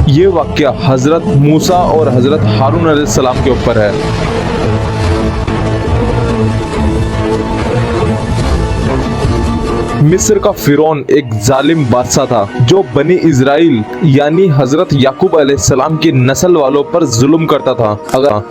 ये वाक़या हज़रत मूसा और हज़रत हारून अलैहिस्सलाम के ऊपर है। मिस्र का फिरौन एक जालिम बादशाह था जो बनी इजराइल यानी हजरत याकूब अलैहिस्सलाम की नस्ल वालों पर जुल्म करता था।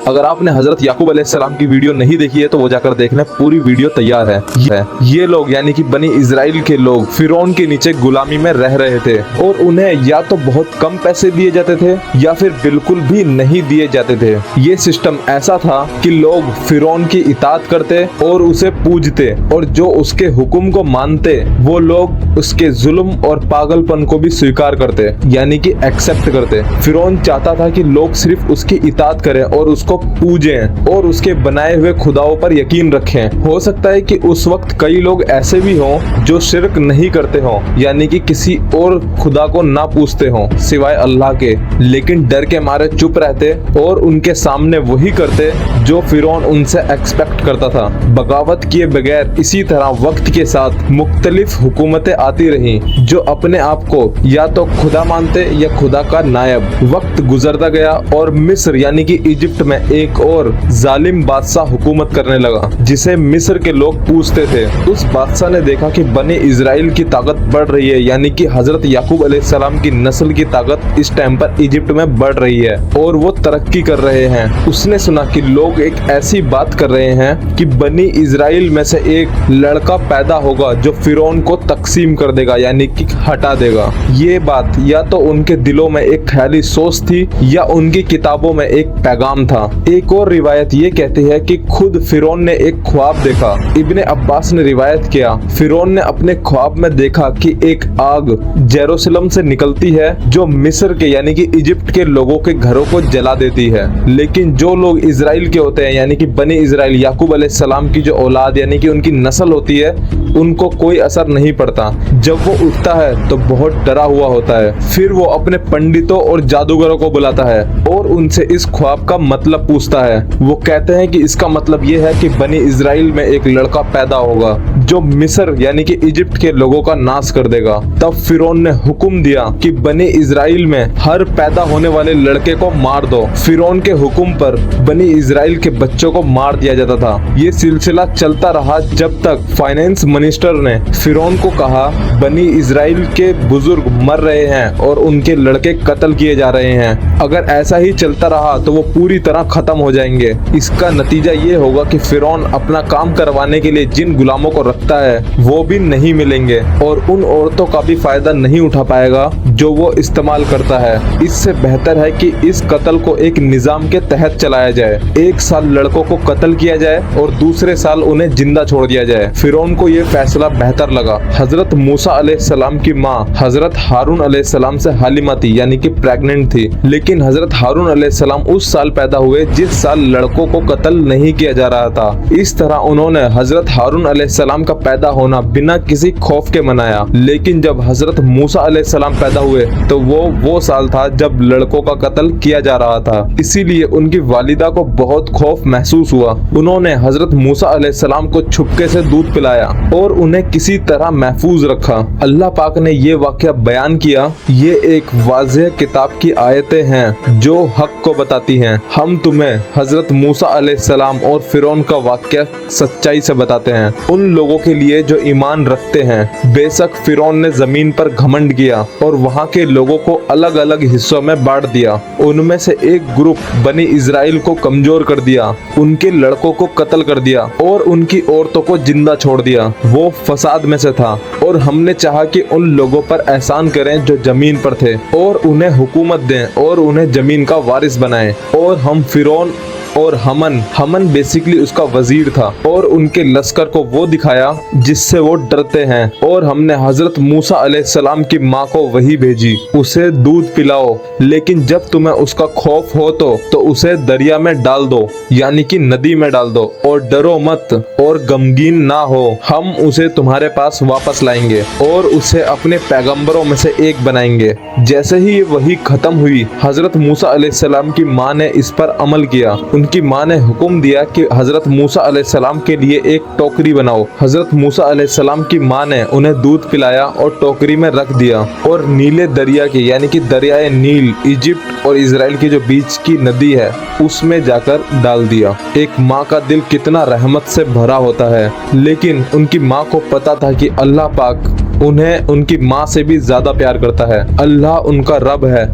अगर आपने हजरत याकूब अलैहिस्सलाम की वीडियो नहीं देखी है तो वो जाकर देखना, पूरी वीडियो तैयार है। ये लोग यानी कि बनी इजराइल के लोग फिरौन के नीचे गुलामी में रह रहे थे और उन्हें या तो बहुत कम पैसे दिए जाते थे या फिर बिल्कुल भी नहीं दिए जाते थे। ये सिस्टम ऐसा था कि लोग फिरौन की इताअत करते और उसे पूजते और जो उसके हुक्म को मानते वो लोग उसके जुल्म और पागलपन को भी स्वीकार करते यानी कि एक्सेप्ट करते। फिरौन चाहता था कि लोग सिर्फ उसकी इताअत करें और उसको पूजें और उसके बनाए हुए खुदाओं पर यकीन रखें। हो सकता है कि उस वक्त कई लोग ऐसे भी हों जो शिर्क नहीं करते हों यानी कि किसी और खुदा को ना पूछते हों सिवाय अल्लाह के, लेकिन डर के मारे चुप रहते और उनके सामने वही करते जो फिरौन उनसे एक्सपेक्ट करता था। बगावत किए बगैर इसी तरह वक्त के साथ मुख्तलिफ हुकूमतें आती रहीं जो अपने आप को या तो खुदा मानते या खुदा का नायब। वक्त गुजरता गया और मिस्र यानी कि इजिप्ट में एक और जालिम बादशाह हुकूमत करने लगा जिसे मिस्र के लोग पूछते थे। उस बादशाह ने देखा कि बनी इजराइल की ताकत बढ़ रही है यानी कि हजरत याकूब अलैहिस्सलाम की नस्ल की ताकत इस टाइम पर इजिप्ट में बढ़ रही है और वो तरक्की कर रहे हैं। उसने सुना कि लोग एक ऐसी बात कर रहे हैं कि बनी इजराइल में से एक लड़का पैदा होगा जो फिरौन को तकसीम कर देगा यानी कि हटा देगा। ये बात या तो उनके दिलों में एक ख्याली सोच थी या उनकी किताबों में एक पैगाम था। एक और रिवायत ये कहती है कि खुद फिरौन ने एक ख्वाब देखा। इब्ने अब्बास ने रिवायत किया, फिरौन ने अपने ख्वाब में देखा कि एक आग जेरूसलम से निकलती है जो मिस्र के यानी कि इजिप्ट के लोगों के घरों को जला देती है, लेकिन जो लोग इजराइल के होते हैं यानी कि बनी इजराइल याकूब अलैहिस्सलाम की जो औलाद यानी कि उनकी नस्ल होती है उनको कोई असर नहीं पड़ता। जब वो उठता है तो बहुत डरा हुआ होता है। फिर वो अपने पंडितों और जादूगरों को बुलाता है और उनसे इस ख्वाब का मतलब पूछता है। वो कहते हैं कि इसका मतलब ये है कि बनी इजराइल में एक लड़का पैदा होगा जो मिस्र यानी कि इजिप्ट के लोगों का नाश कर देगा। तब फिरौन ने हुक्म दिया कि बनी इजराइल में हर पैदा होने वाले लड़के को मार दो। फिरौन के हुक्म पर बनी इजराइल के बच्चों को मार दिया जाता था। ये सिलसिला चलता रहा जब तक फाइनेंस मिनिस्टर ने फिरौन को कहा बनी इजराइल के बुजुर्ग मर रहे हैं और उनके लड़के कत्ल किए जा रहे हैं। अगर ऐसा ही चलता रहा तो वो पूरी तरह खत्म हो जाएंगे। इसका नतीजा ये होगा कि फिरौन अपना काम करवाने के लिए जिन गुलामों को रखता है वो भी नहीं मिलेंगे और उन औरतों का भी फायदा नहीं उठा पाएगा जो वो इस्तेमाल करता है। इससे बेहतर है कि इस कत्ल को एक निजाम के तहत चलाया जाए। एक साल लड़कों को कत्ल किया जाए और दूसरे साल उन्हें जिंदा छोड़ दिया जाए। फिरौन को ये फैसला बेहतर लगा। हजरत मूसा अलैहिस्सलाम की माँ हजरत हारून अलैहिस्सलाम से हालिमा थी यानी कि प्रेग्नेंट थी, लेकिन हजरत हारून अलैहिस्सलाम उस साल पैदा हुए जिस साल लड़कों को कत्ल नहीं किया जा रहा था। इस तरह उन्होंने हजरत हारून अलैहिस्सलाम का पैदा होना बिना किसी खौफ के मनाया। लेकिन जब हजरत मूसा अलैहिस्सलाम पैदा हुए तो वो साल था जब लड़कों का कत्ल किया जा रहा था, इसीलिए उनकी वालिदा को बहुत खौफ महसूस हुआ। उन्होंने हजरत मूसा अलैहिस्सलाम को छुपके से दूध पिलाया और उन्हें किसी तरह महफूज रखा। अल्लाह पाक ने ये वाक़या बयान किया। ये एक वाज़ेह किताब की आयतें हैं जो हक को बताती हैं। हम तुम्हें हजरत मूसा अलैहिस्सलाम और फिरौन का वाक़या सच्चाई से बताते हैं उन लोगों के लिए जो ईमान रखते हैं। बेशक फिरौन ने जमीन पर घमंड किया और वहाँ के लोगों को अलग अलग हिस्सों में बांट दिया। उनमें से एक ग्रुप बनी इजराइल को कमजोर कर दिया, उनके लड़कों को कत्ल कर दिया और उनकी औरतों को जिंदा छोड़ दिया। वो फसाद में से था और हमने चाहा कि उन लोगों पर एहसान करें जो जमीन पर थे और उन्हें हुकूमत दें और उन्हें जमीन का वारिस बनाएं। और हम फिरौन और हमन बेसिकली उसका वजीर था और उनके लश्कर को वो दिखाया जिससे वो डरते हैं। और हमने हजरत मूसा अलैहिस्सलाम की माँ को वही भेजी, उसे दूध पिलाओ, लेकिन जब तुम्हें उसका खौफ हो तो उसे दरिया में डाल दो यानी कि नदी में डाल दो और डरो मत और गमगीन ना हो। हम उसे तुम्हारे पास वापस लाएंगे और उसे अपने पैगंबरों में से एक बनाएंगे। जैसे ही वही खत्म हुई हजरत मूसा अलैहिस्सलाम की माँ ने इस पर अमल किया। उनकी माँ ने हुक्म दिया कि हजरत मूसा अलैहिस्सलाम के लिए एक टोकरी बनाओ। हजरत मूसा अलैहिस्सलाम की माँ ने उन्हें दूध पिलाया और टोकरी में रख दिया और नीले दरिया के यानी कि दरियाए नील इजिप्ट और इजराइल की जो बीच की नदी है उसमें जाकर डाल दिया। एक माँ का दिल कितना रहमत से भरा होता है, लेकिन उनकी माँ को पता था कि अल्लाह पाक उन्हें उनकी माँ से भी ज्यादा प्यार करता है। अल्लाह उनका रब है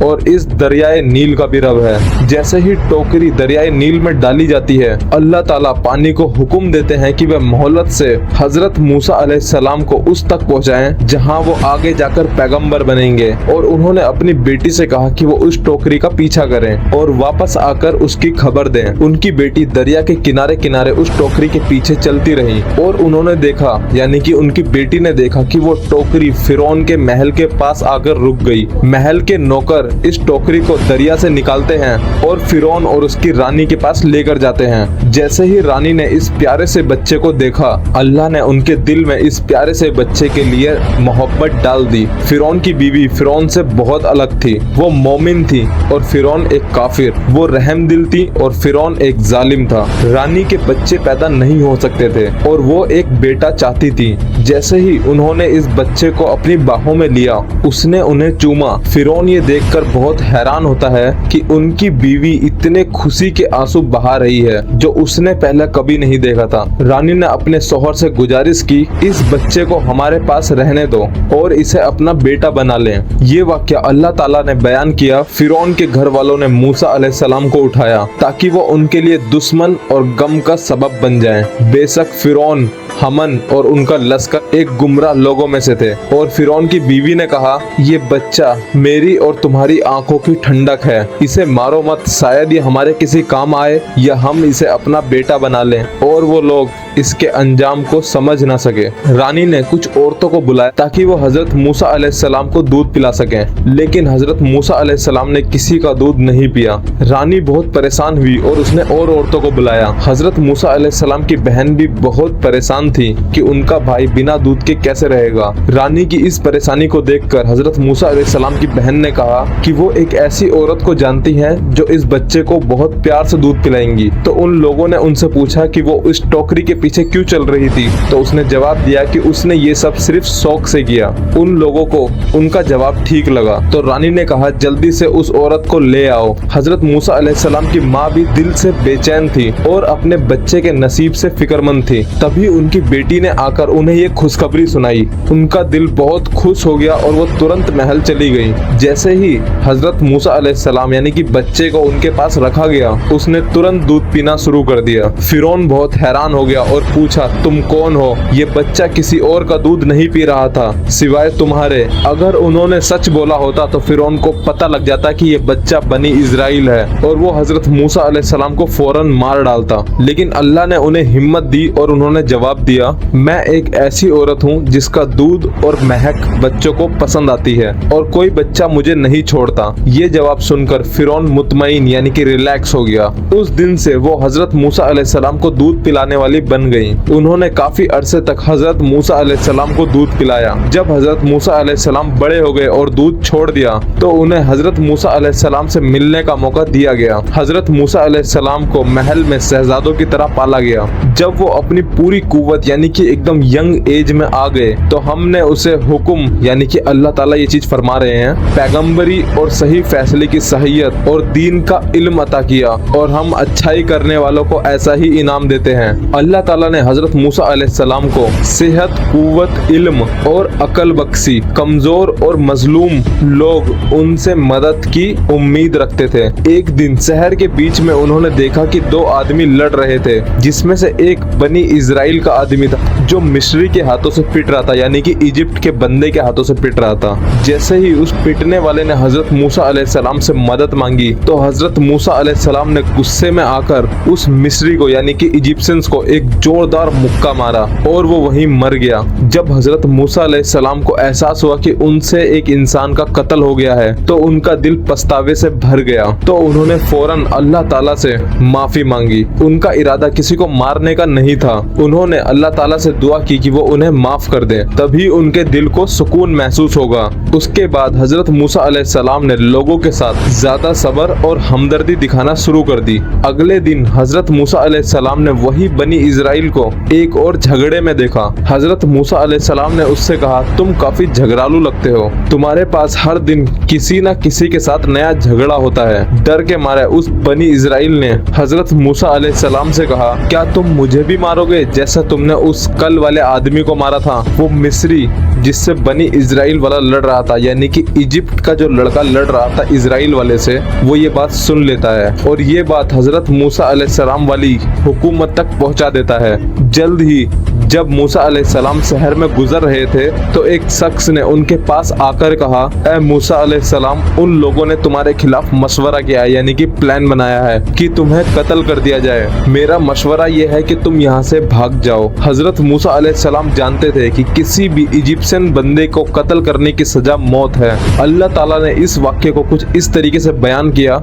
और इस दरियाए नील का भी रब है। जैसे ही टोकरी दरियाए नील में डाली जाती है, अल्लाह ताला पानी को हुक्म देते हैं कि वह मोहलत से हजरत मूसा अलैहिस्सलाम को उस तक पहुंचाएं जहां वो आगे जाकर पैगंबर बनेंगे। और उन्होंने अपनी बेटी से कहा कि वो उस टोकरी का पीछा करें और वापस आकर उसकी खबर दें। उनकी बेटी दरिया के किनारे किनारे उस टोकरी के पीछे चलती रही और उन्होंने देखा यानी कि उनकी बेटी ने देखा कि वो टोकरी फिरौन के महल के पास आकर रुक गई। महल के नौकर इस टोकरी को दरिया से निकालते हैं और फिरौन और उसकी रानी के पास लेकर जाते हैं। जैसे ही रानी ने इस प्यारे से बच्चे को देखा, अल्लाह ने उनके दिल में इस प्यारे से बच्चे के लिए मोहब्बत डाल दी। फिरौन की बीवी फिरौन से बहुत अलग थी। वो मोमिन थी और फिरौन एक काफिर। वो रहमदिल थी और फिरौन एक जालिम था। रानी के बच्चे पैदा नहीं हो सकते थे और वो एक बेटा चाहती थी। जैसे ही उन्होंने इस बच्चे को अपनी बाहों में लिया, उसने उन्हें चूमा। फिरौन ये देखकर बहुत हैरान होता है कि उनकी बीवी इतने खुशी के आंसू बहा रही है जो उसने पहले कभी नहीं देखा था। रानी ने अपने शौहर से गुजारिश की, इस बच्चे को हमारे पास रहने दो और इसे अपना बेटा बना लें। ये वाक्य अल्लाह ताला ने बयान किया। फिरौन के घर वालों ने मूसा अलैहिस्सलाम को उठाया ताकि वो उनके लिए दुश्मन और गम का सबब बन जाए। बेशक फिरौन, हमन और उनका लश्कर एक गुमराह लोगों में से थे और फिरौन की बीवी ने कहा, ये बच्चा मेरी और तुम्हारी आंखों की ठंडक है, इसे मारो मत, शायद ये हमारे किसी काम आए या हम इसे अपना बेटा बना लें और वो लोग इसके अंजाम को समझ ना सके। रानी ने कुछ औरतों को बुलाया ताकि वो हजरत मूसा अलैहिस्सलाम को दूध पिला सकें, लेकिन हजरत मूसा अलैहिस्सलाम ने किसी का दूध नहीं पिया। रानी बहुत परेशान हुई और उसने और औरतों को बुलाया। हजरत मूसा अलैहिस्सलाम की बहन भी बहुत परेशान थी कि उनका भाई बिना दूध के कैसे रहेगा। रानी की इस परेशानी को देखकर हजरत मूसा अलैहिस्सलाम की बहन ने कहा कि वो एक ऐसी औरत को जानती है जो इस बच्चे को बहुत प्यार से दूध पिलाएंगी। तो उन लोगों ने उनसे पूछा कि वो इस टोकरी के पीछे क्यों चल रही थी, तो उसने जवाब दिया कि उसने ये सब सिर्फ शौक से किया। उन लोगों को उनका जवाब ठीक लगा तो रानी ने कहा, जल्दी से उस औरत को ले आओ। हजरत मूसा अलैहिस्सलाम की माँ भी दिल से बेचैन थी और अपने बच्चे के नसीब से फिक्रमंद थी। तभी उनकी बेटी ने आकर उन्हें ये खुशखबरी सुनाई। उनका दिल बहुत खुश हो गया और वो तुरंत महल चली गई। जैसे ही हजरत मूसा अलैहिस्सलाम यानी कि बच्चे को उनके पास रखा गया, उसने तुरंत दूध पीना शुरू कर दिया। फिरौन बहुत हैरान हो गया और पूछा, तुम कौन हो? ये बच्चा किसी और का दूध नहीं पी रहा था सिवाय तुम्हारे। अगर उन्होंने सच बोला होता तो फिरौन को पता लग जाता कि ये बच्चा बनी इजराइल है और वो हजरत मूसा अलैहिस्सलाम को फौरन मार डालता। लेकिन अल्लाह ने उन्हें हिम्मत दी और उन्होंने जवाब दिया, मैं एक ऐसी औरत हूँ जिसका दूध और महक बच्चों को पसंद आती है और कोई बच्चा मुझे नहीं छोड़ता। ये जवाब सुनकर फिरौन मुतमईन यानी कि रिलैक्स हो गया। उस दिन से वो हजरत मूसा अलैहिस्सलाम को दूध पिलाने वाली बन गई। उन्होंने काफी अरसे तक हजरत मूसा अलैहिस्सलाम को दूध पिलाया। जब हजरत मूसा अलैहिस्सलाम बड़े हो गए और दूध छोड़ दिया तो उन्हें हजरत मूसा अलैहिस्सलाम से मिलने का मौका दिया गया। हजरत मूसा अलैहिस्सलाम को महल में शहजादों की तरह पाला गया। जब वो अपनी पूरी कुव्वत यानी कि एकदम यंग एज में आ गए तो हमने उसे हुक्म यानी कि अल्लाह ताला ये चीज फरमा रहे हैं, पैगंबरी और सही फैसले की सहीयत और दीन का इल्म अता किया और हम अच्छाई करने वालों को ऐसा ही इनाम देते हैं। अल्लाह ताला ने हजरत मूसा अलैहिस्सलाम को सेहत, कुव्वत, इल्म और अकल बख्शी। कमजोर और मजलूम लोग उनसे मदद की उम्मीद रखते थे। एक दिन शहर के बीच में उन्होंने देखा कि दो आदमी लड़ रहे थे, जिसमें से एक बनी इजराइल का आदमी था जो मिस्री के हाथों से पिट रहा था यानी कि इजिप्ट के बंदे के हाथों से पिट रहा था। जैसे ही उस पिटने वाले ने हजरत मूसा अलैहिस्सलाम से मदद मांगी तो हजरत मूसा अलैहिस्सलाम ने गुस्से में आकर उस मिस्री को यानी कि इजिप्शियंस को एक जोरदार मुक्का मारा और वो वहीं मर गया। जब हजरत मूसा अलैहिस्सलाम को एहसास हुआ कि उनसे एक इंसान का कत्ल हो गया है तो उनका दिल पछतावे से भर गया। तो उन्होंने फौरन अल्लाह ताला से माफी मांगी। उनका इरादा किसी को मारने का नहीं था। उन्होंने अल्लाह ताला से दुआ की कि वो उन्हें माफ कर दे, तभी उनके दिल को सुकून महसूस होगा। उसके बाद हजरत मूसा अलैहिस्सलाम ने लोगों के साथ ज्यादा सब्र और हमदर्दी दिखाना शुरू कर दी। अगले दिन हजरत मूसा अलैहिस्सलाम ने वही बनी इजराइल को एक और झगड़े में देखा। हजरत मूसा अलैहिस्सलाम ने उससे कहा, तुम काफी झगड़ालू लगते हो, तुम्हारे पास हर दिन किसी न किसी के साथ नया झगड़ा होता है। डर के मारे उस बनी इजराइल ने हजरत मूसा अलैहिस्सलाम से कहा, क्या तुम मुझे भी मारोगे जैसा तुमने उस कल वाले आदमी को मारा था? वो मिस्री जिससे बनी इजराइल वाला लड़ रहा था, यानी कि इजिप्ट का जो लड़का लड़ रहा था इजराइल वाले से, वो ये बात सुन लेता है और ये बात हजरत मूसा अलैहिस्सलाम वाली हुकूमत तक पहुंचा देता है। जल्द ही जब मूसा अलैहिस्सलाम शहर में गुजर रहे थे तो एक शख्स ने उनके पास आकर कहा, ए मूसा अलैहिस्सलाम, उन लोगों ने तुम्हारे खिलाफ मशवरा किया है, यानी कि प्लान बनाया है कि तुम्हें कत्ल कर दिया जाए। मेरा मशवरा ये है कि तुम यहाँ से भाग जाओ। हजरत मूसा अलैहिस्सलाम जानते थे कि किसी भी इजिप्शियन बंदे को कत्ल करने की सजा मौत है। अल्लाह ताला ने इस वाक्य को कुछ इस तरीके से बयान किया।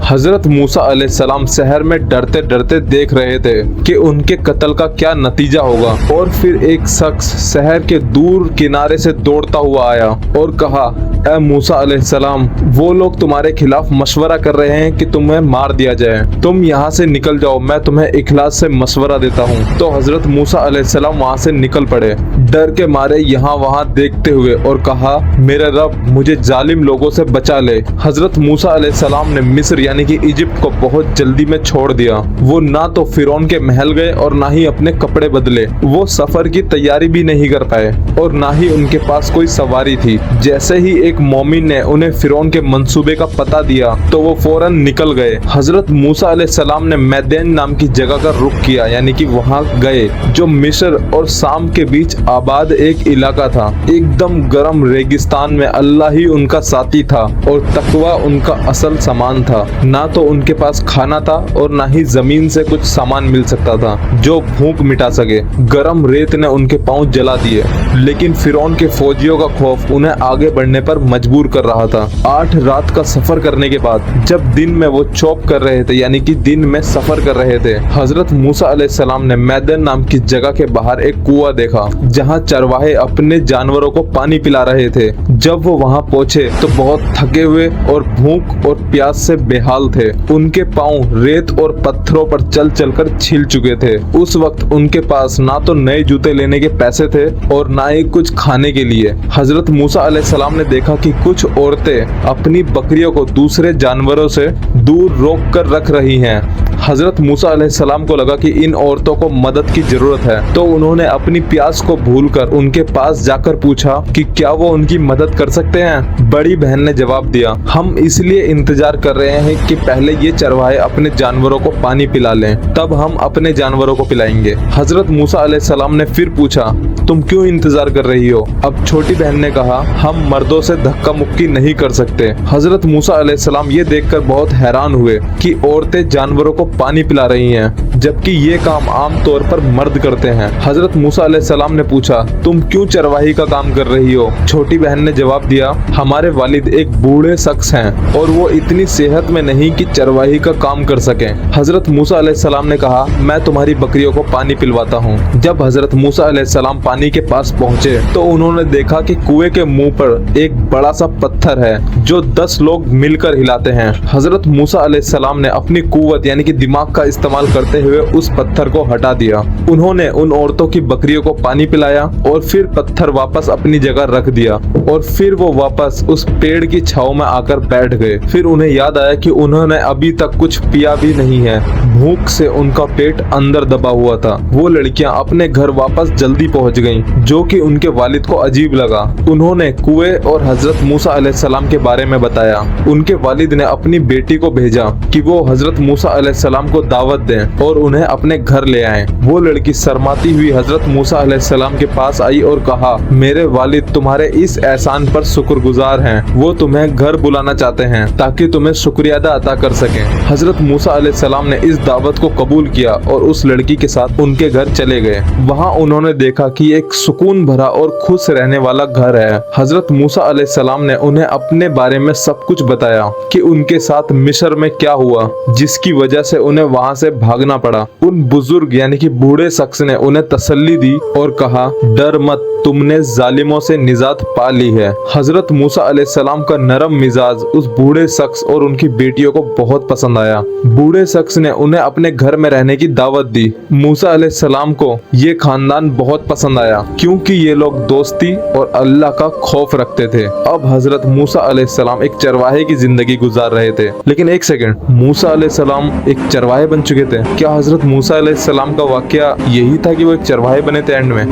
हजरत मूसा अलैहिस्सलाम शहर में डरते डरते देख रहे थे कि उनके कत्ल का क्या नतीजा होगा और फिर एक शख्स शहर के दूर किनारे से दौड़ता हुआ आया और कहा, ए मूसा अलैहिस्सलाम, वो लोग तुम्हारे खिलाफ मशवरा कर रहे हैं कि तुम्हें मार दिया जाए, तुम यहाँ से निकल जाओ, मैं तुम्हें इखलास से मशवरा देता हूँ। तो हजरत मूसा अलैहिस्सलाम वहाँ से निकल पड़े, डर के मारे यहाँ वहाँ देखते हुए, और कहा, मेरे रब, मुझे जालिम लोगों से बचा ले। हजरत मूसा अलैहिस्सलाम ने मिस्र यानी कि इजिप्ट को बहुत जल्दी में छोड़ दिया। वो ना तो फिरौन के महल गए और ना ही अपने कपड़े बदले। वो सफर की तैयारी भी नहीं कर पाए और ना ही उनके पास कोई सवारी थी। जैसे ही एक मोमिन ने उन्हें फिरौन के मंसूबे का पता दिया तो वो फौरन निकल गए। हजरत मूसा अलैहिस्सलाम ने मैदैन नाम की जगह का रुख किया, यानी कि वहाँ गए, जो मिस्र और शाम के बीच आबाद एक इलाका था। एकदम गर्म रेगिस्तान में अल्लाह ही उनका साथी था और तकवा उनका असल सामान था। ना तो उनके पास खाना था और ना ही जमीन से कुछ सामान मिल सकता था जो भूख मिटा सके। गरम रेत ने उनके पांव जला दिए, लेकिन फिरौन के फौजियों का खौफ उन्हें आगे बढ़ने पर मजबूर कर रहा था। 8 रात का सफर करने के बाद जब दिन में वो चौप कर रहे थे, यानी कि दिन में सफर कर रहे थे, हजरत मूसा अलैहिस्सलाम ने मैदैन नाम की जगह के बाहर एक कुआं देखा जहाँ चरवाहे अपने जानवरों को पानी पिला रहे थे। जब वो वहाँ पहुँचे तो बहुत थके हुए और भूख और प्यास से बेहाल थे। उनके पाँव रेत और पत्थरों पर चल चलकर छिल चुके थे। उस वक्त उनके पास ना तो नए जूते लेने के पैसे थे और ना ही कुछ खाने के लिए। हजरत मूसा अलैहिस्सलाम ने देखा कि कुछ औरतें अपनी बकरियों को दूसरे जानवरों से दूर रोक कर रख रही हैं। हजरत मूसा अलैहिस्सलाम को लगा कि इन औरतों को मदद की जरूरत है, तो उन्होंने अपनी प्यास को भूलकर उनके पास जाकर पूछा कि क्या वो उनकी मदद कर सकते हैं। बड़ी बहन ने जवाब दिया, हम इसलिए इंतजार कर रहे हैं कि पहले ये चरवाहे अपने जानवरों को पानी पिला लें, तब हम अपने जानवरों को पिलाएंगे। हजरत मूसा अलैहिस्सलाम ने फिर पूछा, तुम क्यों इंतजार कर रही हो? अब छोटी बहन ने कहा, हम मर्दों से धक्का मुक्की नहीं कर सकते। हजरत मूसा अलैहिस्सलाम ये देखकर बहुत हैरान हुए कि औरतें जानवरों को पानी पिला रही हैं, जबकि ये काम आम तौर पर मर्द करते हैं। हजरत मूसा अलैहिस्सलाम ने पूछा, तुम क्यों चरवाही का काम कर रही हो? छोटी बहन ने जवाब दिया, हमारे वालिद एक बूढ़े शख्स हैं और वो इतनी सेहत में नहीं कि चरवाही का काम कर सकें। हजरत मूसा अलैहिस्सलाम ने कहा, मैं तुम्हारी बकरियों को पानी पिलवाता हूँ। जब हजरत मूसा अलैहिस्सलाम पानी के पास पहुँचे तो उन्होंने देखा कि कुएं के मुंह पर एक बड़ा सा पत्थर है जो 10 लोग मिलकर हिलाते हैं। हजरत मूसा अलैहिस्सलाम ने अपनी कुव्वत यानी कि दिमाग का इस्तेमाल करते हुए उस पत्थर को हटा दिया। उन्होंने उन औरतों की बकरियों को पानी पिलाया और फिर पत्थर वापस अपनी जगह रख दिया और फिर वो वापस उस पेड़ की छांव में आकर बैठ गए। फिर उन्हें याद आया कि उन्होंने अभी तक कुछ पिया भी नहीं है। भूख से उनका पेट अंदर दबा हुआ था। वो लड़कियां अपने घर वापस जल्दी पहुंच गईं, जो कि उनके वालिद को अजीब लगा। उन्होंने कुएं और हजरत मूसा अलैहिस्सलाम के बारे में बताया। उनके वालिद ने अपनी बेटी को भेजा कि वो हजरत मूसा अलैहिस्सलाम को दावत दें और उन्हें अपने घर ले आएं। वो लड़की शर्माती हुई हजरत मूसा अलैहिस्सलाम उनके पास आई और कहा, मेरे वालिद तुम्हारे इस एहसान पर शुक्रगुजार हैं। वो तुम्हें घर बुलाना चाहते हैं ताकि तुम्हें शुक्रिया अदा कर सकें। हजरत मूसा अलैहिस्सलाम ने इस दावत को कबूल किया और उस लड़की के साथ उनके घर चले गए। वहाँ उन्होंने देखा कि एक सुकून भरा और खुश रहने वाला घर है। हजरत मूसा अलैहिस्सलाम ने उन्हें अपने बारे में सब कुछ बताया कि उनके साथ मिस्र में क्या हुआ, जिसकी वजह से उन्हें वहाँ से भागना पड़ा। उन बुजुर्ग यानी कि बूढ़े शख्स ने उन्हें तसल्ली दी और कहा, डर मत, तुमने जालिमों से निजात पा ली है। हजरत मूसा अलैहिस्सलाम का नरम मिजाज उस बूढ़े शख्स और उनकी बेटियों को बहुत पसंद आया। बूढ़े शख्स ने उन्हें अपने घर में रहने की दावत दी। मूसा अलैहिस्सलाम को ये खानदान बहुत पसंद आया क्योंकि ये लोग दोस्ती और अल्लाह का खौफ रखते थे। अब हजरत मूसा अलैहिस्सलाम एक चरवाहे की जिंदगी गुजार रहे थे। लेकिन एक सेकंड, मूसा अलैहिस्सलाम एक चरवाहे बन चुके थे? क्या हजरत मूसा अलैहिस्सलाम का वाकया यही था कि वो एक चरवाहे बने थे एंड में?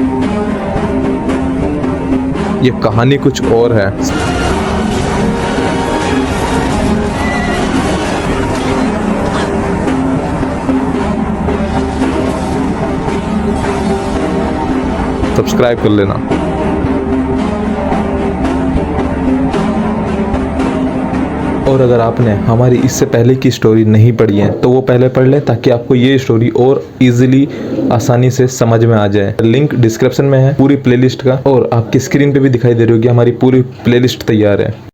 ये कहानी कुछ और है। सब्सक्राइब कर लेना। और अगर आपने हमारी इससे पहले की स्टोरी नहीं पढ़ी है तो वो पहले पढ़ लें ताकि आपको ये स्टोरी और इजीली आसानी से समझ में आ जाए। लिंक डिस्क्रिप्शन में है पूरी प्लेलिस्ट का, और आपकी स्क्रीन पे भी दिखाई दे रही होगी, हमारी पूरी प्लेलिस्ट तैयार है।